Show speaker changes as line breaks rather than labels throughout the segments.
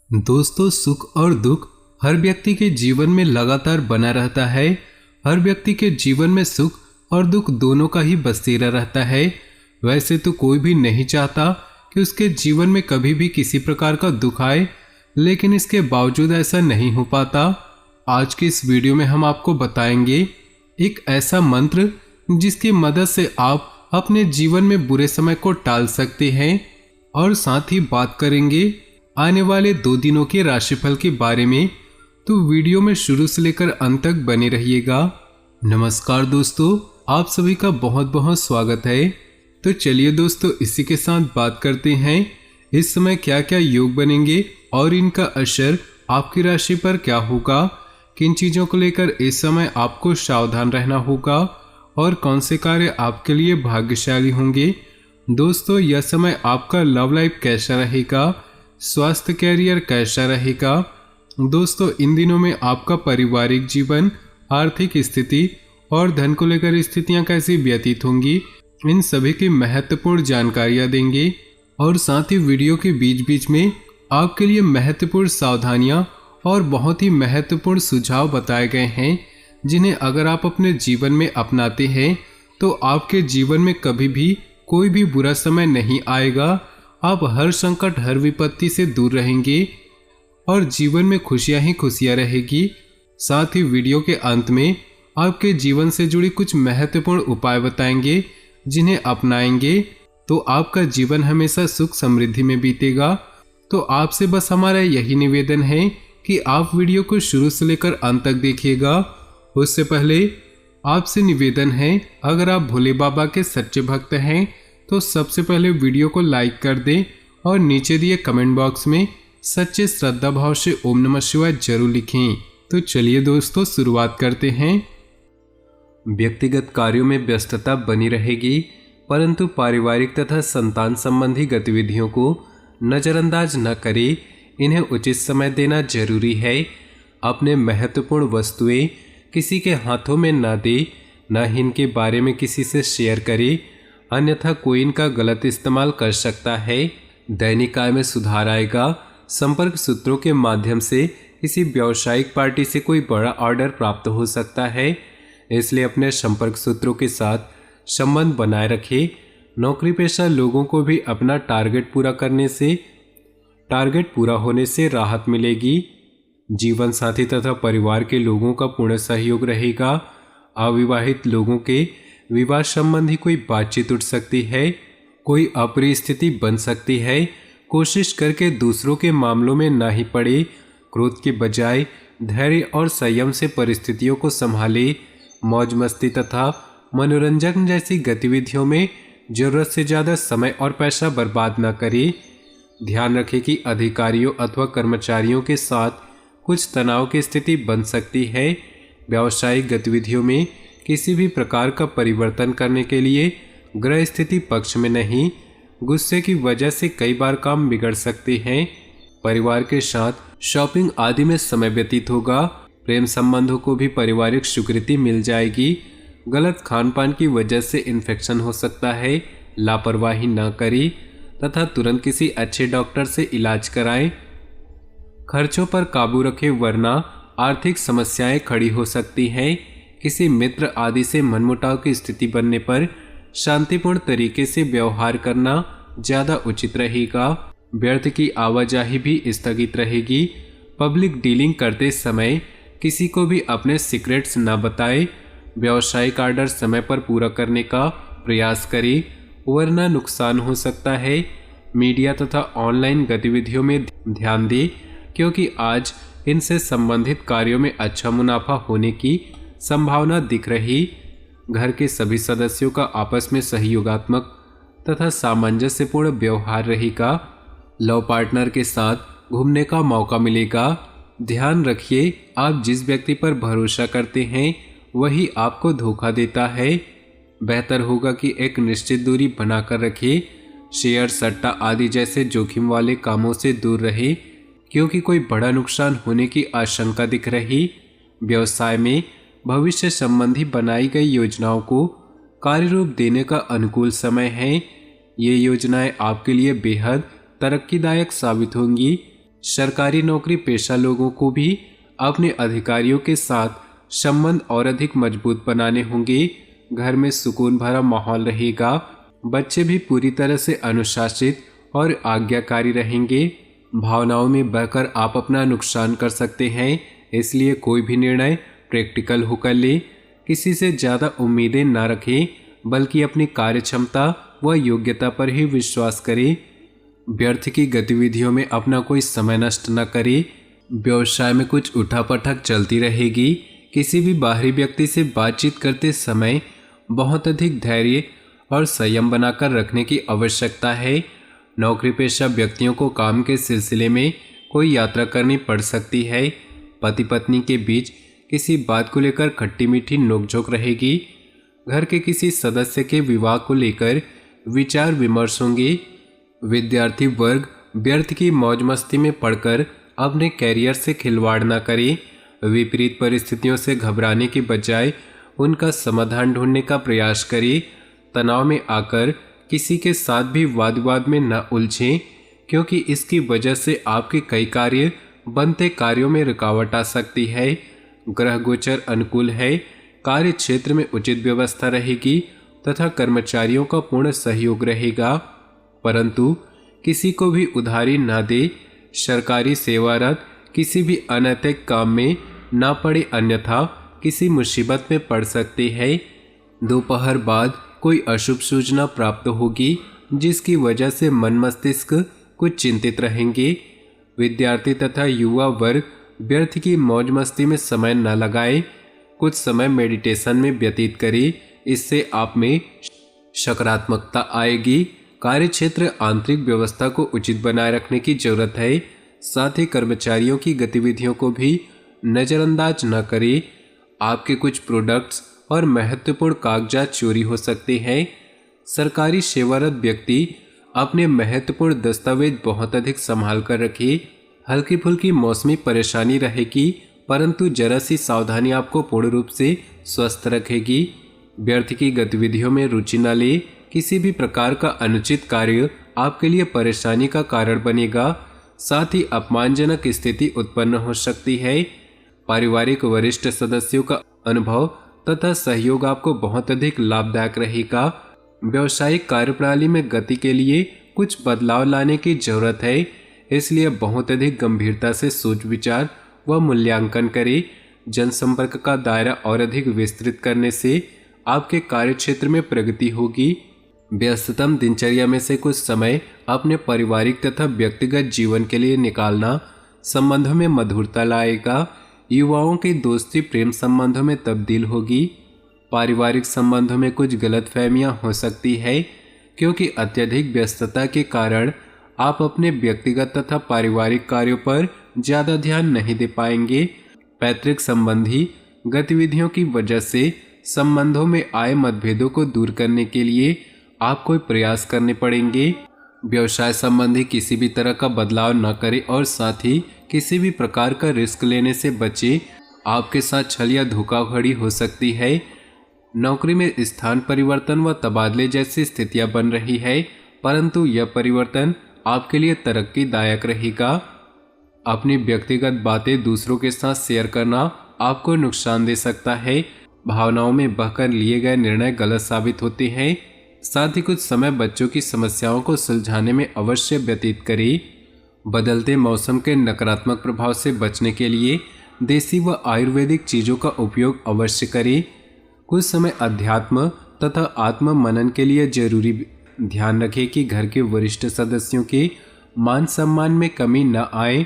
दोस्तों, सुख और दुख हर व्यक्ति के जीवन में लगातार बना रहता है। हर व्यक्ति के जीवन में सुख और दुख दोनों का ही बसेरा रहता है। वैसे तो कोई भी नहीं चाहता कि उसके जीवन में कभी भी किसी प्रकार का दुख आए, लेकिन इसके बावजूद ऐसा नहीं हो पाता। आज की इस वीडियो में हम आपको बताएंगे एक ऐसा मंत्र जिसकी मदद से आप अपने जीवन में बुरे समय को टाल सकते हैं, और साथ ही बात करेंगे आने वाले 2 दिनों के राशिफल के बारे में। तो वीडियो में शुरू से लेकर अंत तक बने रहिएगा। नमस्कार दोस्तों, आप सभी का बहुत बहुत स्वागत है। तो चलिए दोस्तों, इसी के साथ बात करते हैं इस समय क्या क्या योग बनेंगे और इनका असर आपकी राशि पर क्या होगा, किन चीज़ों को लेकर इस समय आपको सावधान रहना होगा और कौन से कार्य आपके लिए भाग्यशाली होंगे। दोस्तों, यह समय आपका लव लाइफ कैसा रहेगा, स्वास्थ्य कैरियर कैसा रहेगा। दोस्तों, इन दिनों में आपका पारिवारिक जीवन, आर्थिक स्थिति और धन को लेकर स्थितियां कैसी व्यतीत होंगी, इन सभी की महत्वपूर्ण जानकारियां देंगे। और साथ ही वीडियो के बीच बीच में आपके लिए महत्वपूर्ण सावधानियां और बहुत ही महत्वपूर्ण सुझाव बताए गए हैं, जिन्हें अगर आप अपने जीवन में अपनाते हैं तो आपके जीवन में कभी भी कोई भी बुरा समय नहीं आएगा। आप हर संकट, हर विपत्ति से दूर रहेंगे और जीवन में खुशियां ही खुशियां रहेगी। साथ ही वीडियो के अंत में आपके जीवन से जुड़ी कुछ महत्वपूर्ण उपाय बताएंगे, जिन्हें अपनाएंगे तो आपका जीवन हमेशा सुख समृद्धि में बीतेगा। तो आपसे बस हमारा यही निवेदन है कि आप वीडियो को शुरू से लेकर अंत तक देखिएगा। उससे पहले आपसे निवेदन है, अगर आप भोले बाबा के सच्चे भक्त हैं तो सबसे पहले वीडियो को लाइक कर दें और नीचे दिए कमेंट बॉक्स में सच्चे श्रद्धा भाव से ओम नमः शिवाय जरूर लिखें। तो चलिए दोस्तों, शुरुआत करते हैं। व्यक्तिगत कार्यों में व्यस्तता बनी रहेगी, परंतु पारिवारिक तथा संतान संबंधी गतिविधियों को नज़रअंदाज न करें। इन्हें उचित समय देना जरूरी है। अपने महत्वपूर्ण वस्तुएं किसी के हाथों में न दें, न ही इनके बारे में किसी से शेयर करें, अन्यथा कोई इनका गलत इस्तेमाल कर सकता है। दैनिक आय में सुधार आएगा। संपर्क सूत्रों के माध्यम से किसी व्यावसायिक पार्टी से कोई बड़ा ऑर्डर प्राप्त हो सकता है, इसलिए अपने संपर्क सूत्रों के साथ संबंध बनाए रखें। नौकरी पेशा लोगों को भी अपना टारगेट पूरा होने से राहत मिलेगी। जीवन साथी तथा परिवार के लोगों का पूर्ण सहयोग रहेगा। अविवाहित लोगों के विवाह संबंधी कोई बातचीत उठ सकती है, कोई अप्रिय स्थिति बन सकती है। कोशिश करके दूसरों के मामलों में ना ही पड़े। क्रोध के बजाय धैर्य और संयम से परिस्थितियों को संभाले। मौज मस्ती तथा मनोरंजन जैसी गतिविधियों में जरूरत से ज़्यादा समय और पैसा बर्बाद न करें। ध्यान रखें कि अधिकारियों अथवा कर्मचारियों के साथ कुछ तनाव की स्थिति बन सकती है। व्यावसायिक गतिविधियों में किसी भी प्रकार का परिवर्तन करने के लिए ग्रह स्थिति पक्ष में नहीं। गुस्से की वजह से कई बार काम बिगड़ सकते हैं। परिवार के साथ शॉपिंग आदि में समय व्यतीत होगा। प्रेम संबंधों को भी पारिवारिक स्वीकृति मिल जाएगी। गलत खान पान की वजह से इन्फेक्शन हो सकता है। लापरवाही न करें तथा तुरंत किसी अच्छे डॉक्टर से इलाज कराएं। खर्चों पर काबू रखें, वरना आर्थिक समस्याएं खड़ी हो सकती हैं। किसी मित्र आदि से मनमुटाव की स्थिति बनने पर शांतिपूर्ण तरीके से व्यवहार करना ज़्यादा उचित रहेगा। व्यर्थ की आवाजाही भी स्थगित रहेगी। पब्लिक डीलिंग करते समय किसी को भी अपने सीक्रेट्स न बताएं। व्यावसायिक ऑर्डर समय पर पूरा करने का प्रयास करें, वरना नुकसान हो सकता है। मीडिया तथा ऑनलाइन गतिविधियों में ध्यान दें, क्योंकि आज इनसे संबंधित कार्यों में अच्छा मुनाफा होने की संभावना दिख रही। घर के सभी सदस्यों का आपस में सहयोगात्मक तथा सामंजस्यपूर्ण व्यवहार रहेगा। लव पार्टनर के साथ घूमने का मौका मिलेगा। ध्यान रखिए, आप जिस व्यक्ति पर भरोसा करते हैं वही आपको धोखा देता है। बेहतर होगा कि एक निश्चित दूरी बनाकर रखिए। शेयर, सट्टा आदि जैसे जोखिम वाले कामों से दूर रहे, क्योंकि कोई बड़ा नुकसान होने की आशंका दिख रही। व्यवसाय में भविष्य संबंधी बनाई गई योजनाओं को कार्य रूप देने का अनुकूल समय है। ये योजनाएं आपके लिए बेहद तरक्कीदायक साबित होंगी। सरकारी नौकरी पेशा लोगों को भी अपने अधिकारियों के साथ संबंध और अधिक मजबूत बनाने होंगे। घर में सुकून भरा माहौल रहेगा। बच्चे भी पूरी तरह से अनुशासित और आज्ञाकारी रहेंगे। भावनाओं में बहकर आप अपना नुकसान कर सकते हैं, इसलिए कोई भी निर्णय प्रैक्टिकल होकर ले। किसी से ज़्यादा उम्मीदें न रखें, बल्कि अपनी कार्य क्षमता व योग्यता पर ही विश्वास करें। व्यर्थ की गतिविधियों में अपना कोई समय नष्ट न करें। व्यवसाय में कुछ उठापटक चलती रहेगी। किसी भी बाहरी व्यक्ति से बातचीत करते समय बहुत अधिक धैर्य और संयम बनाकर रखने की आवश्यकता है। नौकरी पेशा व्यक्तियों को काम के सिलसिले में कोई यात्रा करनी पड़ सकती है। पति पत्नी के बीच किसी बात को लेकर खट्टी मीठी नोकझोंक रहेगी। घर के किसी सदस्य के विवाह को लेकर विचार विमर्श होंगे। विद्यार्थी वर्ग व्यर्थ की मौज मस्ती में पड़कर अपने कैरियर से खिलवाड़ न करें। विपरीत परिस्थितियों से घबराने के बजाय उनका समाधान ढूंढने का प्रयास करें। तनाव में आकर किसी के साथ भी वाद विवाद में न उलझें, क्योंकि इसकी वजह से आपके कई कार्य बनते कार्यों में रुकावट आ सकती है। ग्रह गोचर अनुकूल है। कार्य क्षेत्र में उचित व्यवस्था रहेगी तथा कर्मचारियों का पूर्ण सहयोग रहेगा, परंतु किसी को भी उधारी न दे। सरकारी सेवारत किसी भी अनैतिक काम में न पड़े, अन्यथा किसी मुसीबत में पड़ सकते हैं। दोपहर बाद कोई अशुभ सूचना प्राप्त होगी, जिसकी वजह से मन मस्तिष्क कुछ चिंतित रहेंगे। विद्यार्थी तथा युवा वर्ग व्यर्थ की मौज मस्ती में समय न लगाए। कुछ समय मेडिटेशन में व्यतीत करें, इससे आप में सकारात्मकता आएगी। कार्यक्षेत्र आंतरिक व्यवस्था को उचित बनाए रखने की जरूरत है। साथ ही कर्मचारियों की गतिविधियों को भी नज़रअंदाज न करें। आपके कुछ प्रोडक्ट्स और महत्वपूर्ण कागजात चोरी हो सकते हैं। सरकारी सेवारत व्यक्ति अपने महत्वपूर्ण दस्तावेज बहुत अधिक संभाल कर रखे। हल्की फुल्की मौसमी परेशानी रहेगी, परंतु जरा सी सावधानी आपको पूर्ण रूप से स्वस्थ रखेगी। व्यर्थ की गतिविधियों में रुचि न ले। किसी भी प्रकार का अनुचित कार्य आपके लिए परेशानी का कारण बनेगा, साथ ही अपमानजनक स्थिति उत्पन्न हो सकती है। पारिवारिक वरिष्ठ सदस्यों का अनुभव तथा सहयोग आपको बहुत अधिक लाभदायक रहेगा। व्यवसायिक कार्यप्रणाली में गति के लिए कुछ बदलाव लाने की जरूरत है, इसलिए बहुत अधिक गंभीरता से सोच विचार व मूल्यांकन करें। जनसंपर्क का दायरा और अधिक विस्तृत करने से आपके कार्यक्षेत्र में प्रगति होगी। व्यस्ततम दिनचर्या में से कुछ समय अपने पारिवारिक तथा व्यक्तिगत जीवन के लिए निकालना संबंधों में मधुरता लाएगा। युवाओं की दोस्ती प्रेम संबंधों में तब्दील होगी। पारिवारिक संबंधों में कुछ गलतफहमियां हो सकती है, क्योंकि अत्यधिक व्यस्तता के कारण आप अपने व्यक्तिगत तथा पारिवारिक कार्यों पर ज़्यादा ध्यान नहीं दे पाएंगे। पैतृक संबंधी गतिविधियों की वजह से संबंधों में आए मतभेदों को दूर करने के लिए आपको प्रयास करने पड़ेंगे। व्यवसाय संबंधी किसी भी तरह का बदलाव न करें और साथ ही किसी भी प्रकार का रिस्क लेने से बचें। आपके साथ छल या धोखाधड़ी हो सकती है। नौकरी में स्थान परिवर्तन व तबादले जैसी स्थितियां बन रही है, परंतु यह परिवर्तन आपके लिए तरक्कीदायक रहेगा। अपनी व्यक्तिगत बातें दूसरों के साथ शेयर करना आपको नुकसान दे सकता है। भावनाओं में बहकर लिए गए निर्णय गलत साबित होते हैं। साथ ही कुछ समय बच्चों की समस्याओं को सुलझाने में अवश्य व्यतीत करें। बदलते मौसम के नकारात्मक प्रभाव से बचने के लिए देसी व आयुर्वेदिक चीज़ों का उपयोग अवश्य करें। कुछ समय अध्यात्म तथा आत्म मनन के लिए जरूरी ध्यान रखें कि घर के वरिष्ठ सदस्यों के मान सम्मान में कमी न आए।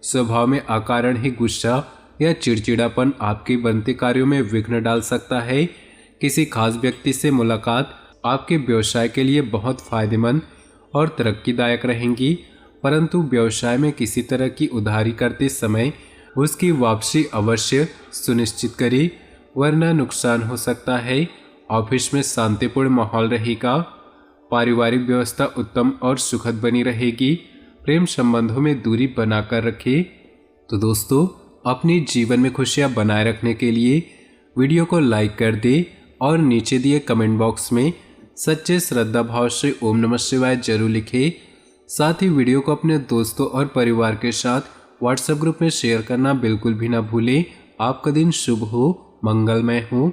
स्वभाव में अकारण ही गुस्सा या चिड़चिड़ापन आपके बनते कार्यों में विघ्न डाल सकता है। किसी खास व्यक्ति से मुलाकात आपके व्यवसाय के लिए बहुत फायदेमंद और तरक्कीदायक रहेंगी, परंतु व्यवसाय में किसी तरह की उधारी करते समय उसकी वापसी अवश्य सुनिश्चित करें, वरना नुकसान हो सकता है। ऑफिस में शांतिपूर्ण माहौल रहेगा। पारिवारिक व्यवस्था उत्तम और सुखद बनी रहेगी। प्रेम संबंधों में दूरी बनाकर रखें। तो दोस्तों, अपने जीवन में खुशियां बनाए रखने के लिए वीडियो को लाइक कर दें और नीचे दिए कमेंट बॉक्स में सच्चे श्रद्धा भाव से ओम नमः शिवाय जरूर लिखें। साथ ही वीडियो को अपने दोस्तों और परिवार के साथ व्हाट्सएप ग्रुप में शेयर करना बिल्कुल भी ना भूलें। आपका दिन शुभ हो, मंगलमय हो।